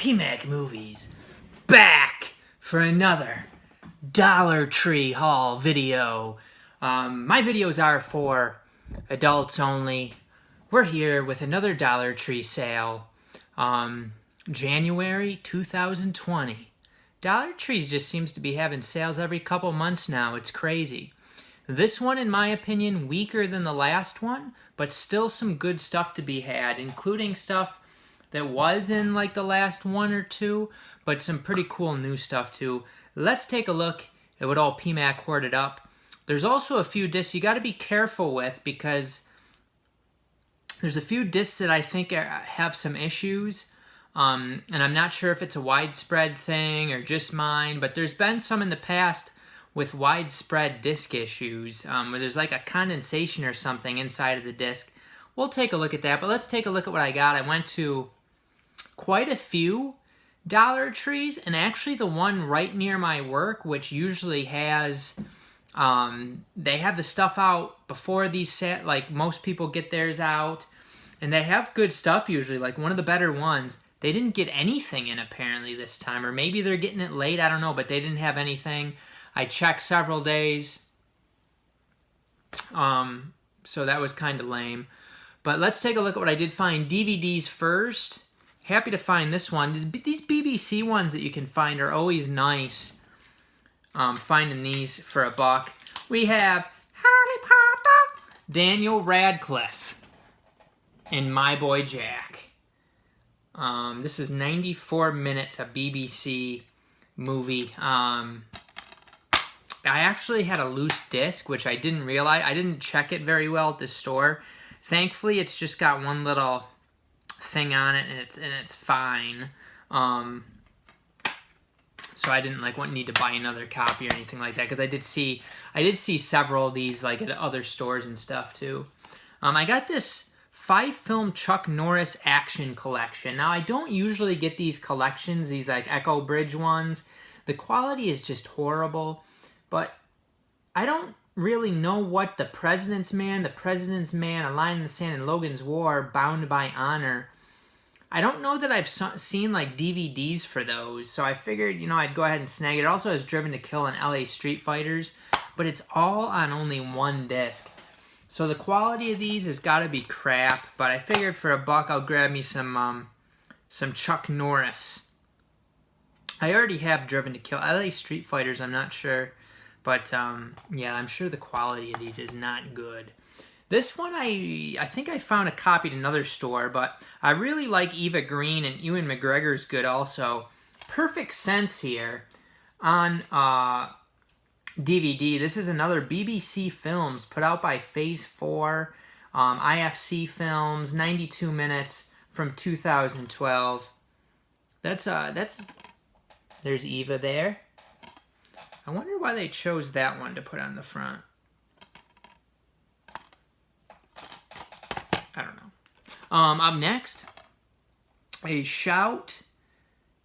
PMacMovies back for another Dollar Tree haul video. My videos are for adults only. We're here with another Dollar Tree sale. January 2020. Dollar Tree just seems to be having sales every couple months now. It's crazy. This one, in my opinion, weaker than the last one, but still some good stuff to be had, including stuff that was in like the last one or two, but some pretty cool new stuff too. Let's take a look at what all PMac hoarded up. There's also a few discs you got to be careful with because there's a few discs that I think have some issues. And I'm not sure if it's a widespread thing or just mine, but there's been some in the past with widespread disc issues where there's like a condensation or something inside of the disc. We'll take a look at that, but let's take a look at what I got. I went to quite a few Dollar Trees, and actually the one right near my work, which usually has, they have the stuff out before these set, like most people get theirs out, and they have good stuff usually, like one of the better ones. They didn't get anything in apparently this time, or maybe they're getting it late, I don't know, but they didn't have anything. I checked several days, so that was kind of lame. But let's take a look at what I did find. DVDs first. Happy to find this one. These BBC ones that you can find are always nice. Finding these for $1. We have Harry Potter, Daniel Radcliffe, and My Boy Jack. This is 94 minutes, a BBC movie. I actually had a loose disc, which I didn't realize. I didn't check it very well at the store. Thankfully, it's just got one little thing on it, and it's fine. So I didn't need to buy another copy or anything like that, because I did see several of these like at other stores and stuff too. I got this 5-film Chuck Norris action collection. Now I don't usually get these collections, these like Echo Bridge ones. The quality is just horrible, but I don't really know what The President's Man, A Line in the Sand, and Logan's War, Bound by Honor. I don't know that I've seen like DVDs for those, so I figured, I'd go ahead and snag it. It also has Driven to Kill and LA Street Fighters, but it's all on only one disc. So the quality of these has got to be crap, but I figured for $1 I'll grab me some Chuck Norris. I already have Driven to Kill. LA Street Fighters, I'm not sure. But, yeah, I'm sure the quality of these is not good. This one, I think I found a copy at another store, but I really like Eva Green, and Ewan McGregor's good also. Perfect Sense here on DVD. This is another BBC Films put out by Phase 4, IFC Films, 92 minutes from 2012. There's Eva there. I wonder why they chose that one to put on the front. I don't know. Up next, a Shout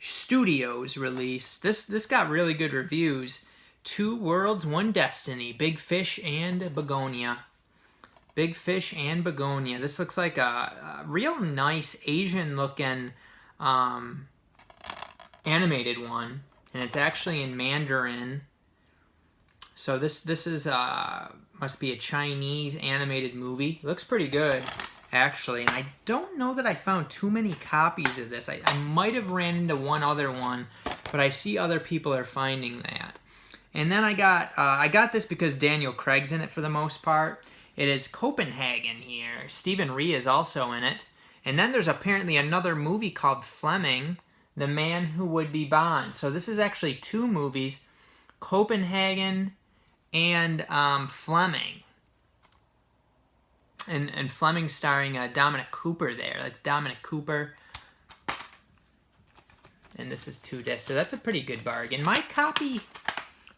Studios release. This got really good reviews. 2 Worlds, 1 Destiny. Big Fish and Begonia. Big Fish and Begonia. This looks like a real nice Asian-looking animated one. And it's actually in Mandarin. So this is must be a Chinese animated movie. Looks pretty good, actually. And I don't know that I found too many copies of this. I might have ran into one other one, but I see other people are finding that. And then I got this because Daniel Craig's in it for the most part. It is Copenhagen here. Stephen Rhea is also in it. And then there's apparently another movie called Fleming, The Man Who Would Be Bond. So this is actually 2 movies, Copenhagen and Fleming. And Fleming starring Dominic Cooper there. That's Dominic Cooper. And this is 2 discs, so that's a pretty good bargain. My copy,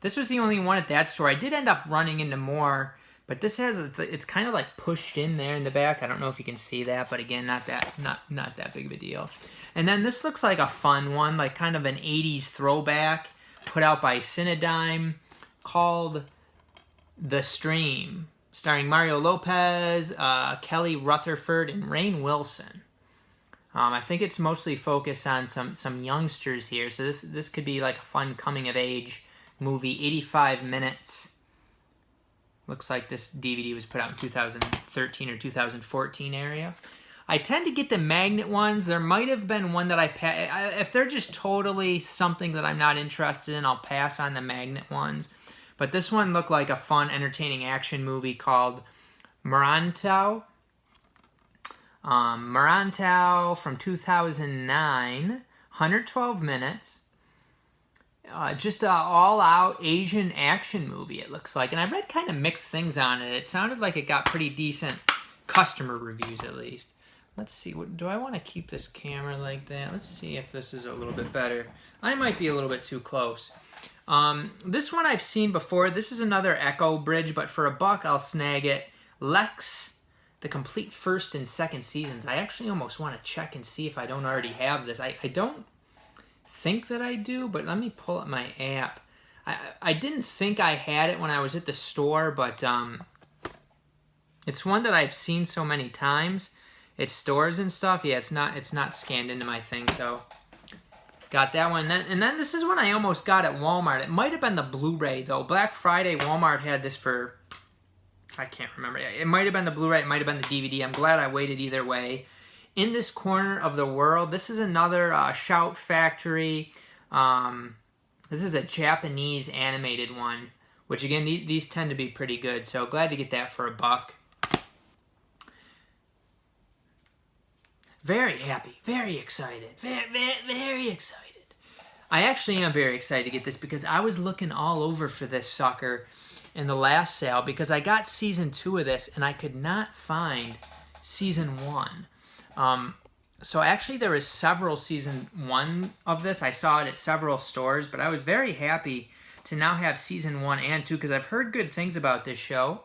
this was the only one at that store. I did end up running into more, but this has, it's kind of like pushed in there in the back. I don't know if you can see that, but again, not that big of a deal. And then this looks like a fun one, like kind of an 80s throwback, put out by Cinedigm, called The Stream, starring Mario Lopez, Kelly Rutherford, and Rainn Wilson. I think it's mostly focused on some youngsters here, so this could be like a fun coming-of-age movie. 85 minutes. Looks like this DVD was put out in 2013 or 2014 area. I tend to get the magnet ones. There might have been one that if they're just totally something that I'm not interested in, I'll pass on the magnet ones. But this one looked like a fun, entertaining action movie called Morantau. Morantau from 2009, 112 minutes. Just an all-out Asian action movie, it looks like. And I read kind of mixed things on it. It sounded like it got pretty decent customer reviews, at least. Let's see. Do I want to keep this camera like that? Let's see if this is a little bit better. I might be a little bit too close. This one I've seen before. This is another Echo Bridge, but for $1, I'll snag it. Lex, the complete first and second seasons. I actually almost want to check and see if I don't already have this. I don't think that I do, but let me pull up my app. I didn't think I had it when I was at the store, but it's one that I've seen so many times. It's stores and stuff. Yeah, it's not scanned into my thing, so got that one. And then this is one I almost got at Walmart. It might have been the Blu-ray, though. Black Friday, Walmart had this for, I can't remember. It might have been the Blu-ray. It might have been the DVD. I'm glad I waited either way. In This Corner of the World. This is another Shout Factory. This is a Japanese animated one, which, again, these tend to be pretty good. So glad to get that for $1. Very happy, very excited, very excited. I actually am very excited to get this because I was looking all over for this sucker in the last sale because I got season 2 of this and I could not find season 1. So actually there was several season 1 of this. I saw it at several stores, but I was very happy to now have season 1 and 2 because I've heard good things about this show.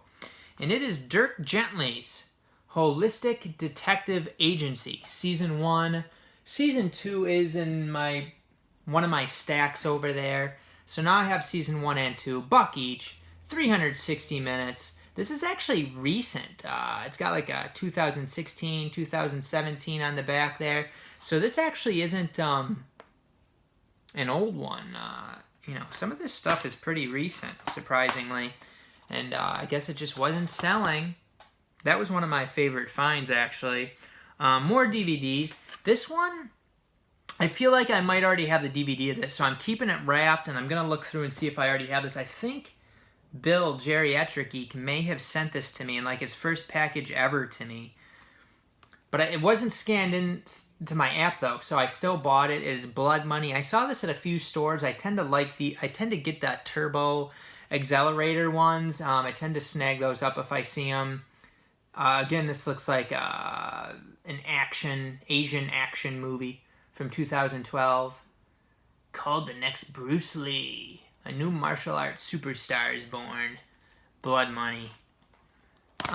And it is Dirk Gently'S Holistic Detective Agency, season 1. Season 2 is in one of my stacks over there. So now I have season 1 and 2, $1 each, 360 minutes. This is actually recent. It's got like a 2016, 2017 on the back there. So this actually isn't an old one. Some of this stuff is pretty recent, surprisingly. And I guess it just wasn't selling. That was one of my favorite finds, actually. More DVDs. This one, I feel like I might already have the DVD of this, so I'm keeping it wrapped, and I'm going to look through and see if I already have this. I think Bill, Geriatric Geek, may have sent this to me in like his first package ever to me. But it wasn't scanned in to my app, though, so I still bought it. It is Blood Money. I saw this at a few stores. I tend to get that Turbo Accelerator ones. I tend to snag those up if I see them. Again, this looks like an Asian action movie from 2012 called The Next Bruce Lee. A new martial arts superstar is born. Blood Money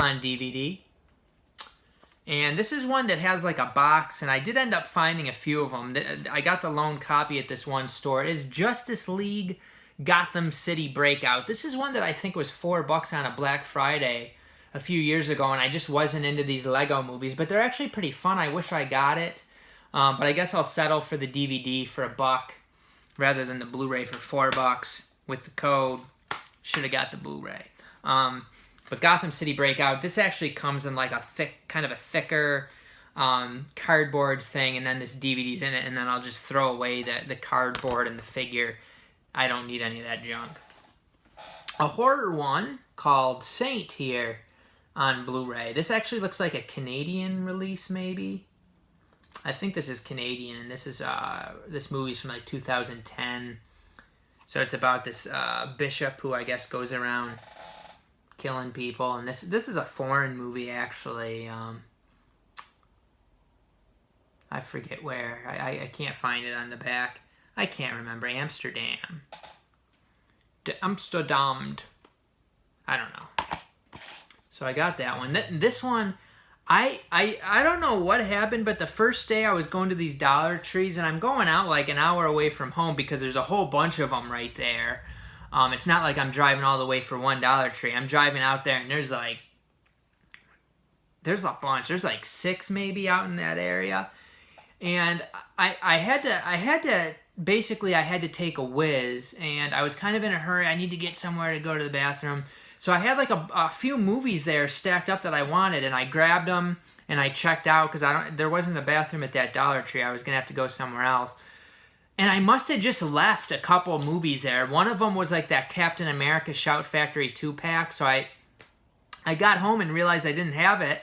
on DVD. And this is one that has like a box, and I did end up finding a few of them. I got the loan copy at this one store. It is Justice League Gotham City Breakout. This is one that I think was $4 on a Black Friday a few years ago, and I just wasn't into these Lego movies, but they're actually pretty fun. I wish I got it, but I guess I'll settle for the DVD for $1 rather than the Blu-ray for $4 with the code. Should have got the Blu-ray. But Gotham City Breakout, this actually comes in like a thicker cardboard thing, and then this DVD's in it, and then I'll just throw away the cardboard and the figure. I don't need any of that junk. A horror one called Saint here on Blu-ray. This actually looks like a Canadian release, maybe. I think this is Canadian, and this movie's from like 2010. So it's about this bishop who I guess goes around killing people, and this is a foreign movie actually. I forget where. I can't find it on the back. I can't remember. Amsterdam. Amsterdam. I don't know. So I got that one. This one, I don't know what happened, but the first day I was going to these Dollar Trees, and I'm going out like an hour away from home because there's a whole bunch of them right there. It's not like I'm driving all the way for one Dollar Tree. I'm driving out there, and there's a bunch. There's like 6 maybe out in that area. And I had to basically I had to take a whiz, and I was kind of in a hurry. I need to get somewhere to go to the bathroom. So I had like a few movies there stacked up that I wanted, and I grabbed them and I checked out because there wasn't a bathroom at that Dollar Tree. I was gonna have to go somewhere else. And I must have just left a couple movies there. One of them was like that Captain America Shout Factory 2-pack. So I got home and realized I didn't have it.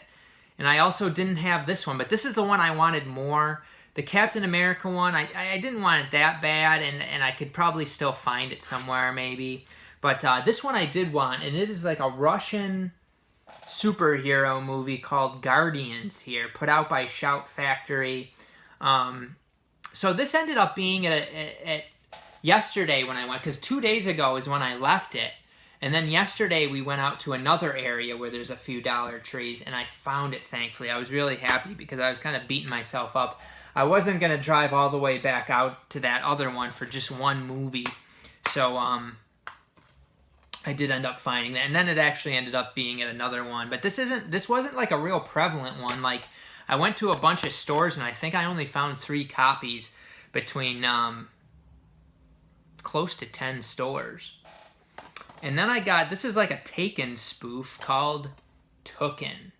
And I also didn't have this one. But this is the one I wanted more. The Captain America one, I didn't want it that bad. And I could probably still find it somewhere maybe. But this one I did want. And it is like a Russian superhero movie called Guardians here. Put out by Shout Factory. So this ended up being at yesterday when I went, because 2 days ago is when I left it. And then yesterday we went out to another area where there's a few Dollar Trees, and I found it, thankfully. I was really happy because I was kind of beating myself up. I wasn't going to drive all the way back out to that other one for just one movie. So I did end up finding that. And then it actually ended up being at another one. But this wasn't like a real prevalent one. Like, I went to a bunch of stores, and I think I only found 3 copies between close to 10 stores. And then I got, this is like a Taken spoof called Tooken.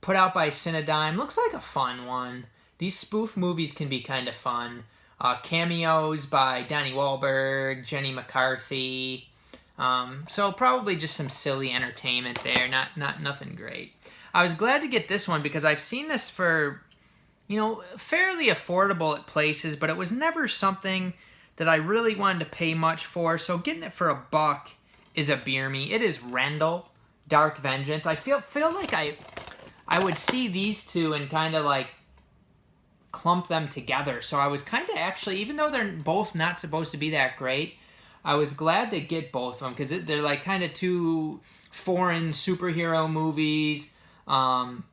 Put out by Cinedigm. Looks like a fun one. These spoof movies can be kind of fun. Cameos by Donnie Wahlberg, Jenny McCarthy. So probably just some silly entertainment there. Nothing great. I was glad to get this one because I've seen this for, fairly affordable at places, but it was never something that I really wanted to pay much for. So getting it for $1 is a beer me. It is Rendel, Dark Vengeance. I feel like I would see these two and kind of like clump them together. So I was kind of actually, even though they're both not supposed to be that great, I was glad to get both of them because they're like kind of two foreign superhero movies. And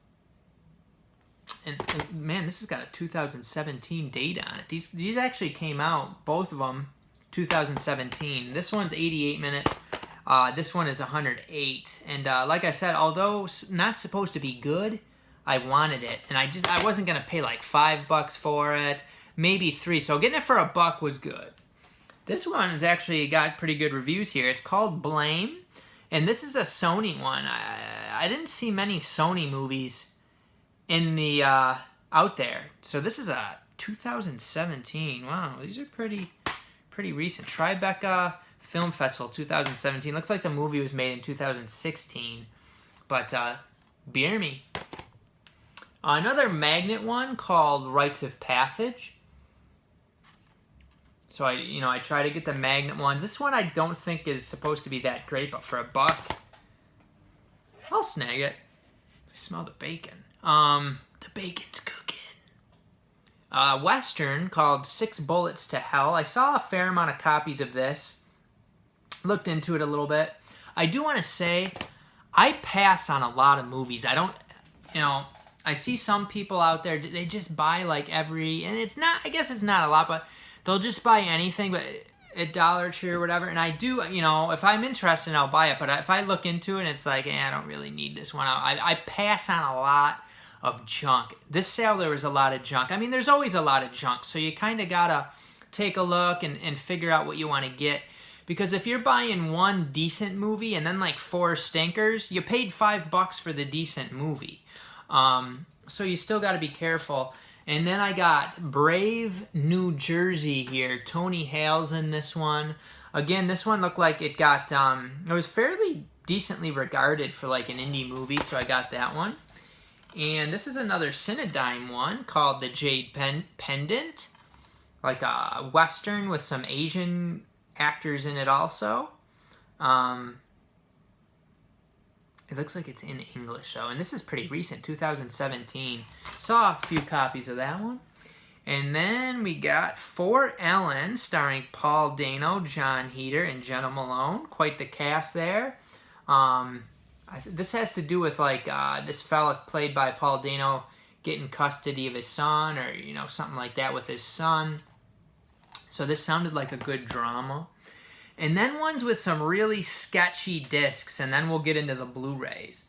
man, this has got a 2017 date on it. These actually came out, both of them, 2017. This one's 88 minutes. This one is 108. And like I said, although not supposed to be good, I wanted it. And I wasn't going to pay like $5 for it, maybe $3. So getting it for $1 was good. This one has actually got pretty good reviews here. It's called Blame. And this is a Sony one. I didn't see many Sony movies in the out there. So this is a 2017. Wow, these are pretty recent. Tribeca Film Festival 2017. Looks like the movie was made in 2016. But beer me. Another magnet one called Rites of Passage. So I try to get the magnet ones. This one I don't think is supposed to be that great, but for $1, I'll snag it. I smell the bacon. The bacon's cooking. Western called 6 Bullets to Hell. I saw a fair amount of copies of this. Looked into it a little bit. I do want to say, I pass on a lot of movies. I don't, I see some people out there, they just buy like and it's not, I guess it's not a lot, but they'll just buy anything, but at Dollar Tree or whatever. And I do, if I'm interested, I'll buy it. But if I look into it and it's like, I don't really need this one, I pass on a lot of junk. This sale, there was a lot of junk. I mean, there's always a lot of junk. So you kind of got to take a look and figure out what you want to get. Because if you're buying one decent movie and then like 4 stinkers, you paid $5 for the decent movie. So you still got to be careful. And then I got Brave New Jersey here. Tony Hale's in this one. Again, this one looked like it got, it was fairly decently regarded for like an indie movie, so I got that one. And this is another Cinedigm one called the Jade Pendant. Like a Western with some Asian actors in it also. It looks like it's in English, though. And this is pretty recent, 2017. Saw a few copies of that one. And then we got For Ellen, starring Paul Dano, John Heder, and Jenna Malone. Quite the cast there. This has to do with, like, this fella played by Paul Dano getting custody of his son, or, something like that with his son. So this sounded like a good drama. And then ones with some really sketchy discs, and then we'll get into the Blu-rays.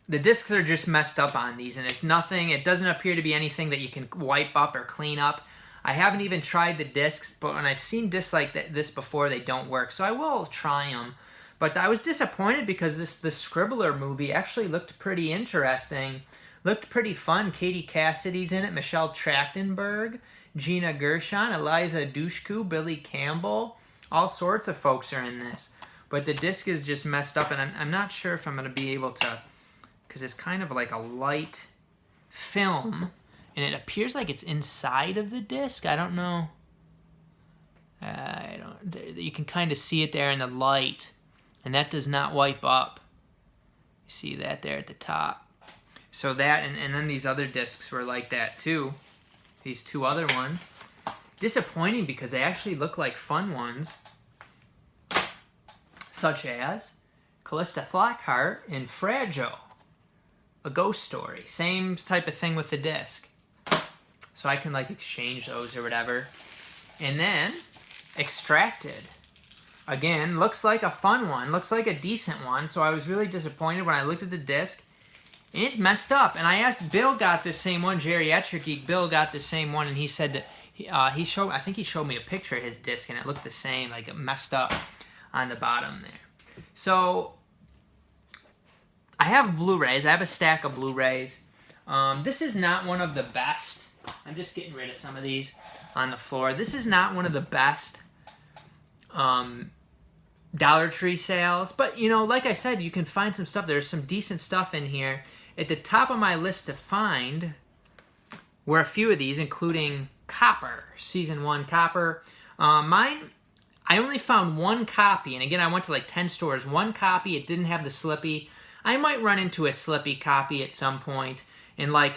the discs are just messed up on these, and it's nothing. It doesn't appear to be anything that you can wipe up or clean up. I haven't even tried the discs, but when I've seen discs like this before, they don't work. So I will try them. But I was disappointed because the Scribbler movie actually looked pretty interesting. Looked pretty fun. Katie Cassidy's in it. Michelle Trachtenberg, Gina Gershon, Eliza Dushku, Billy Campbell. All sorts of folks are in this. But the disc is just messed up, and I'm not sure if I'm going to be able to, because it's kind of like a light film, and it appears like it's inside of the disc. I don't know. You can kind of see it there in the light, and that does not wipe up. You see that there at the top. So that, and then these other discs were like that too. These two other ones. Disappointing because they actually look like fun ones. Such as Callista Flockhart in Fragile. A ghost story. Same type of thing with the disc. So I can like exchange those or whatever. And then Extracted. Again, looks like a fun one. Looks like a decent one. So I was really disappointed when I looked at the disc. And it's messed up. And I asked, Bill got this same one, Geriatric Geek. Bill got the same one, and he said that I think he showed me a picture of his disc, and it looked the same, like it messed up on the bottom there. So I have Blu-rays. I have a stack of Blu-rays. This is not one of the best. I'm just getting rid of some of these on the floor. This is not one of the best Dollar Tree sales, but you know, like I said, you can find some stuff. There's some decent stuff in here. At the top of my list to find were a few of these, including Copper, Season 1 Copper. Mine, I only found one copy, and again, I went to like 10 stores. One copy, it didn't have the Slippy. I might run into a Slippy copy at some point, and like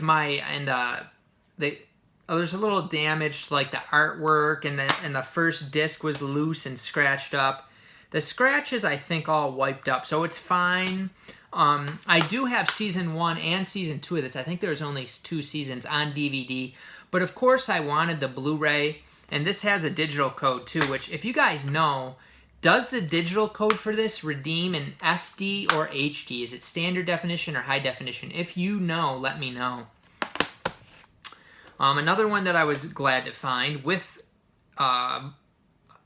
there's a little damage to like the artwork, and the first disc was loose and scratched up. The scratches, I think, all wiped up, so it's fine. I do have Season 1 and Season 2 of this. I think there's only 2 seasons on DVD. But, of course, I wanted the Blu-ray. And this has a digital code, too, which, if you guys know, does the digital code for this redeem in SD or HD? Is it standard definition or high definition? If you know, let me know. Another one that I was glad to find with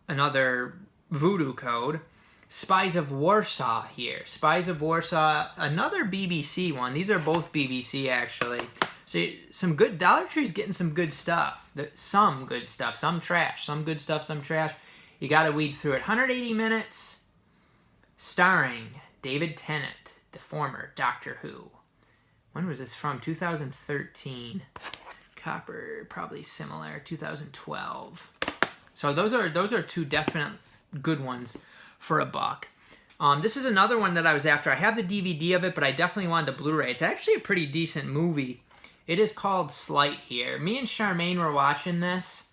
another voodoo code, Spies of Warsaw here. Spies of Warsaw, another BBC one. These are both BBC, actually. So some good, Dollar Tree's getting some good stuff. Some good stuff, some trash. Some good stuff, some trash. You gotta weed through it. 180 minutes, starring David Tennant, the former Doctor Who. When was this from? 2013. Copper, probably similar, 2012. So those are two definite good ones for $1. This is another one that I was after. I have the DVD of it, but I definitely wanted the Blu-ray. It's actually a pretty decent movie. It is called Slight here. Me and Charmaine were watching this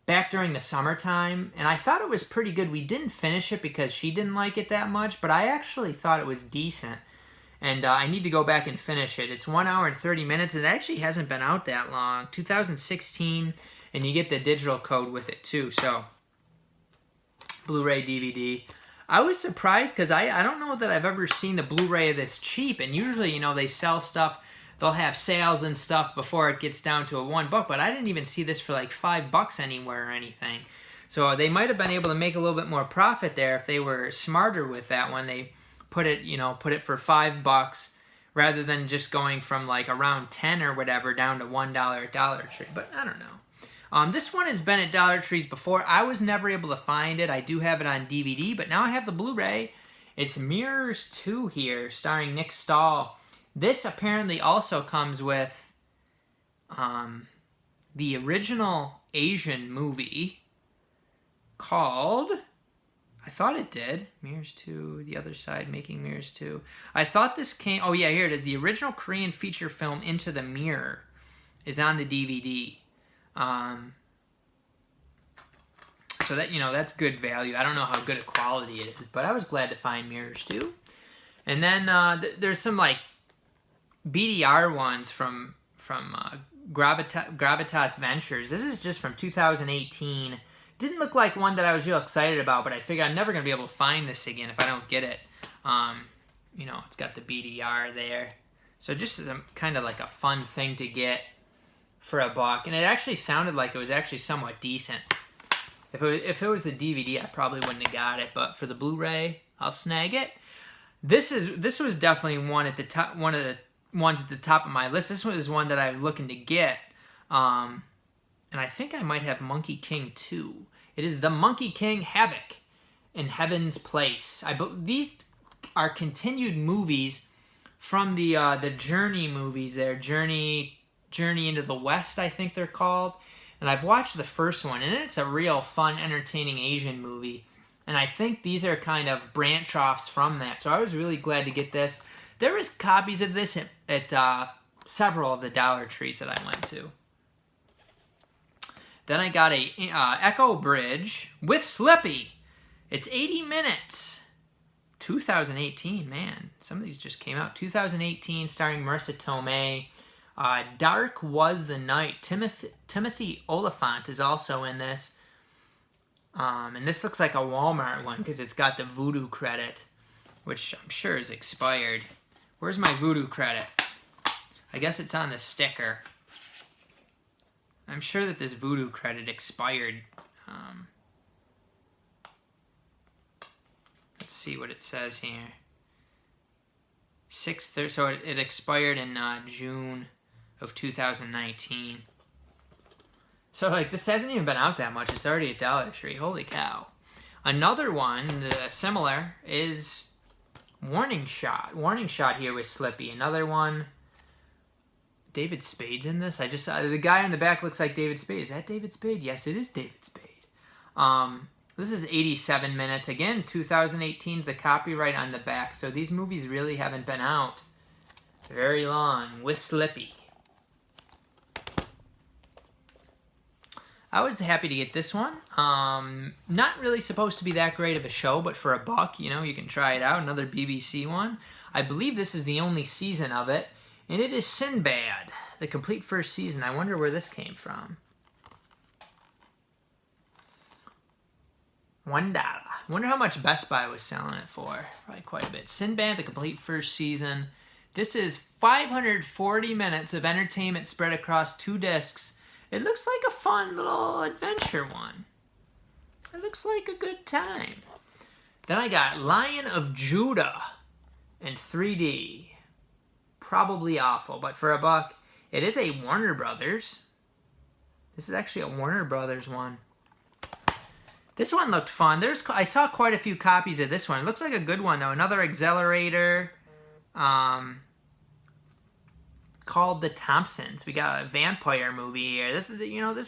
back during the summertime, and I thought it was pretty good. We didn't finish it because she didn't like it that much, but I actually thought it was decent, and I need to go back and finish it. It's 1 hour and 30 minutes. It actually hasn't been out that long. 2016, and you get the digital code with it too, so Blu-ray, DVD. I was surprised because I don't know that I've ever seen a Blu-ray of this cheap, and usually, you know, they sell stuff, they'll have sales and stuff before it gets down to $1, but I didn't even see this for like $5 anywhere or anything. So they might have been able to make a little bit more profit there if they were smarter with that when they put it for $5 rather than just going from like around 10 or whatever down to $1 at Dollar Tree. But I don't know. This one has been at Dollar Tree's before. I was never able to find it. I do have it on DVD, but now I have the Blu-ray. It's Mirrors 2 here, starring Nick Stahl. This apparently also comes with the original Asian movie called, I thought it did, Mirrors 2, The Other Side, Making Mirrors 2. I thought this came, oh yeah, here it is. The original Korean feature film Into the Mirror is on the DVD. So that, you know, that's good value. I don't know how good a quality it is, but I was glad to find Mirrors 2. And then there's some like BDR ones from Gravitas Ventures. This is just from 2018. Didn't look like one that I was real excited about, but I figured I'm never going to be able to find this again if I don't get it. you know, it's got the BDR there. So just kind of like a fun thing to get for $1. And it actually sounded like it was actually somewhat decent. If it was the DVD, I probably wouldn't have got it. But for the Blu-ray, I'll snag it. This was definitely one of the ones at the top of my list. This one is one that I'm looking to get. And I think I might have Monkey King 2. It is the Monkey King Havoc in Heaven's Place. These are continued movies from the Journey movies there. Journey into the West, I think they're called. And I've watched the first one, and it's a real fun, entertaining Asian movie. And I think these are kind of branch-offs from that. So I was really glad to get this. There was copies of this at several of the Dollar Trees that I went to. Then I got a Echo Bridge with Slippy. It's 80 minutes. 2018, man. Some of these just came out. 2018, starring Marissa Tomei. Dark Was the Night. Timothy Oliphant is also in this. And this looks like a Walmart one because it's got the Voodoo credit, which I'm sure is expired. Where's my Voodoo credit? I guess it's on the sticker. I'm sure that this Voodoo credit expired. Let's see what it says here. So it expired in June of 2019. So like this hasn't even been out that much. It's already at Dollar Tree. Holy cow! Another one similar is Warning Shot. Warning Shot here with Slippy. Another one. David Spade's in this. I just saw the guy in the back looks like David Spade. Is that David Spade? Yes, it is David Spade. This is 87 minutes. Again, 2018 is a copyright on the back. So these movies really haven't been out very long with Slippy. I was happy to get this one. Not really supposed to be that great of a show, but for $1, you know, you can try it out. Another BBC one. I believe this is the only season of it. And it is Sinbad, the complete first season. I wonder where this came from. $1. Wonder how much Best Buy was selling it for. Probably quite a bit. Sinbad, the complete first season. This is 540 minutes of entertainment spread across 2 discs. It looks like a fun little adventure one. It looks like a good time. Then I got Lion of Judah in 3D. Probably awful, but for $1, it is a Warner Brothers. This is actually a Warner Brothers one. This one looked fun. I saw quite a few copies of this one. It looks like a good one though. Another Accelerator, called The Thompsons. We got a vampire movie here. This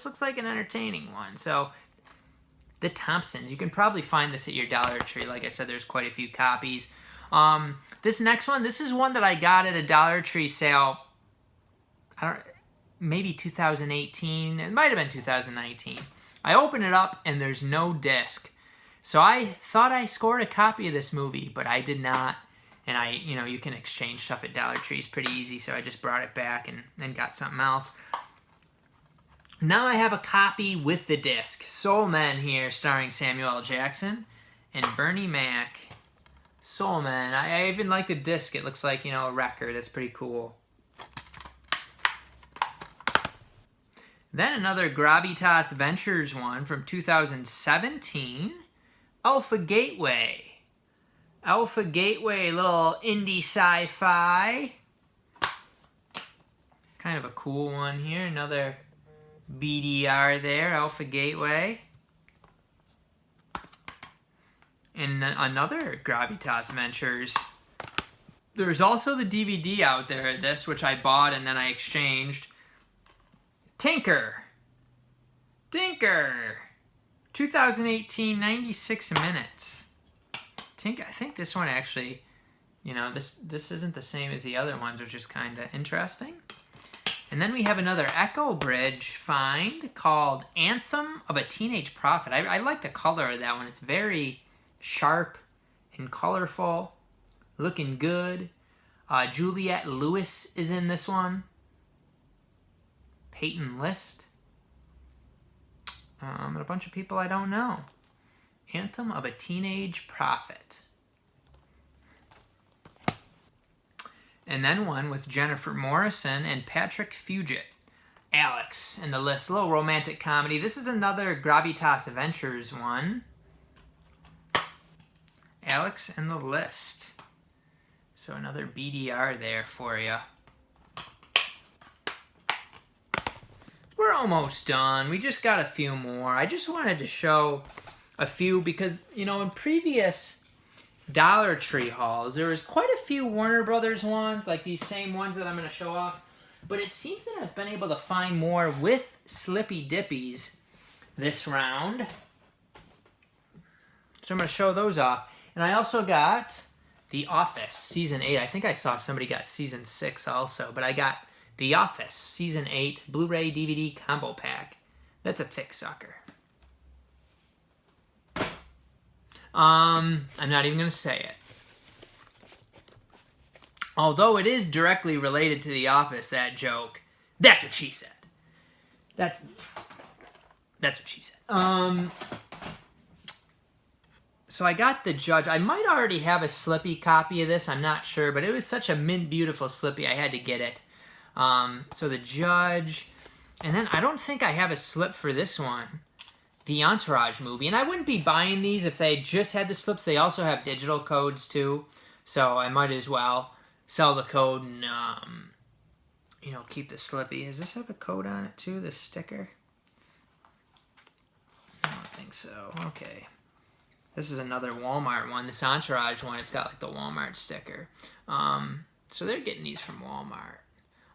looks like an entertaining one. So, The Thompsons. You can probably find this at your Dollar Tree. Like I said, there's quite a few copies. This next one, this is one that I got at a Dollar Tree sale. Maybe 2018. It might have been 2019. I open it up and there's no disc. So I thought I scored a copy of this movie, but I did not. And you can exchange stuff at Dollar Trees pretty easy. So I just brought it back and got something else. Now I have a copy with the disc. Soul Men here, starring Samuel L. Jackson and Bernie Mac. Soul Man. I even like the disc. It looks like, a record. That's pretty cool. Then another Gravitas Ventures one from 2017. Alpha Gateway. Alpha Gateway, little indie sci-fi. Kind of a cool one here. Another BDR there. Alpha Gateway. And another Gravitas Ventures. There's also the DVD out there, this, which I bought and then I exchanged. Tinker. 2018, 96 minutes. Tinker, I think this one actually, this isn't the same as the other ones, which is kind of interesting. And then we have another Echo Bridge find called Anthem of a Teenage Prophet. I like the color of that one. It's very sharp and colorful, looking good. Juliette Lewis is in this one. Peyton List. And a bunch of people I don't know. Anthem of a Teenage Prophet. And then one with Jennifer Morrison and Patrick Fugit. Alex and the List, a little romantic comedy. This is another Gravitas Adventures one. Alex and the List. So another BDR there for you. We're almost done. We just got a few more. I just wanted to show a few because, you know, in previous Dollar Tree hauls, there was quite a few Warner Brothers ones, like these same ones that I'm going to show off. But it seems that I've been able to find more with Slippy Dippies this round. So I'm going to show those off. And I also got The Office Season 8. I think I saw somebody got Season 6 also. But I got The Office Season 8 Blu-ray DVD Combo Pack. That's a thick sucker. I'm not even going to say it. Although it is directly related to The Office, that joke. That's what she said. That's what she said. So I got The Judge. I might already have a Slippy copy of this. I'm not sure. But it was such a mint beautiful Slippy. I had to get it. So The Judge. And then I don't think I have a slip for this one. The Entourage movie. And I wouldn't be buying these if they just had the slips. They also have digital codes too. So I might as well sell the code and, you know, keep the Slippy. Does this have a code on it too, this sticker? I don't think so. Okay. This is another Walmart one. This Entourage one, it's got like the Walmart sticker. So they're getting these from Walmart.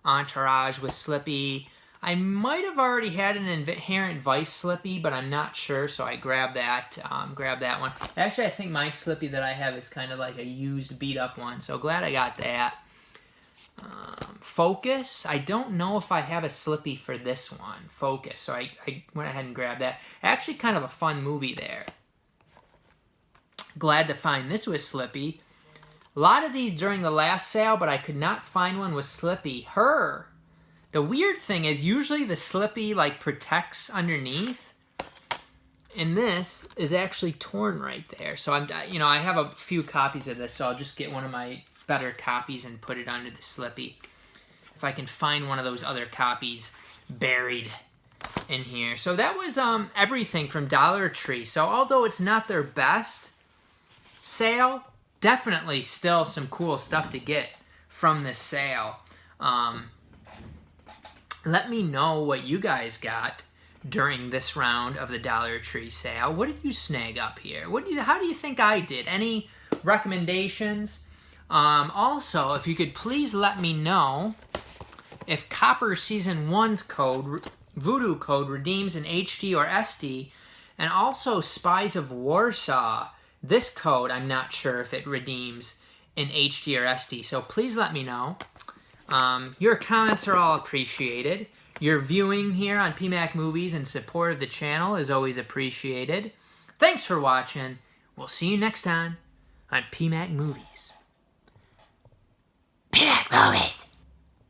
Entourage with Slippy. I might have already had an Inherent Vice Slippy, but I'm not sure, so I grabbed that. Grabbed that one. Actually, I think my Slippy that I have is kind of like a used, beat-up one, so glad I got that. Focus. I don't know if I have a Slippy for this one. Focus. So I went ahead and grabbed that. Actually, kind of a fun movie there. Glad to find this with Slippy. A lot of these during the last sale, but I could not find one with Slippy. Her. The weird thing is usually the Slippy like protects underneath, and this is actually torn right there. So I have a few copies of this, so I'll just get one of my better copies and put it under the Slippy. If I can find one of those other copies buried in here. So that was everything from Dollar Tree. So although it's not their best sale, definitely still some cool stuff to get from this sale. Let me know what you guys got during this round of the Dollar Tree sale. What did you snag up here? How do you think I did? Any recommendations? Also, if you could please let me know if Copper Season 1's code, Voodoo code, redeems in HD or SD, and also Spies of Warsaw. This code, I'm not sure if it redeems in HD or SD, so please let me know. Your comments are all appreciated. Your viewing here on PMacMovies and support of the channel is always appreciated. Thanks for watching. We'll see you next time on PMacMovies. PMacMovies!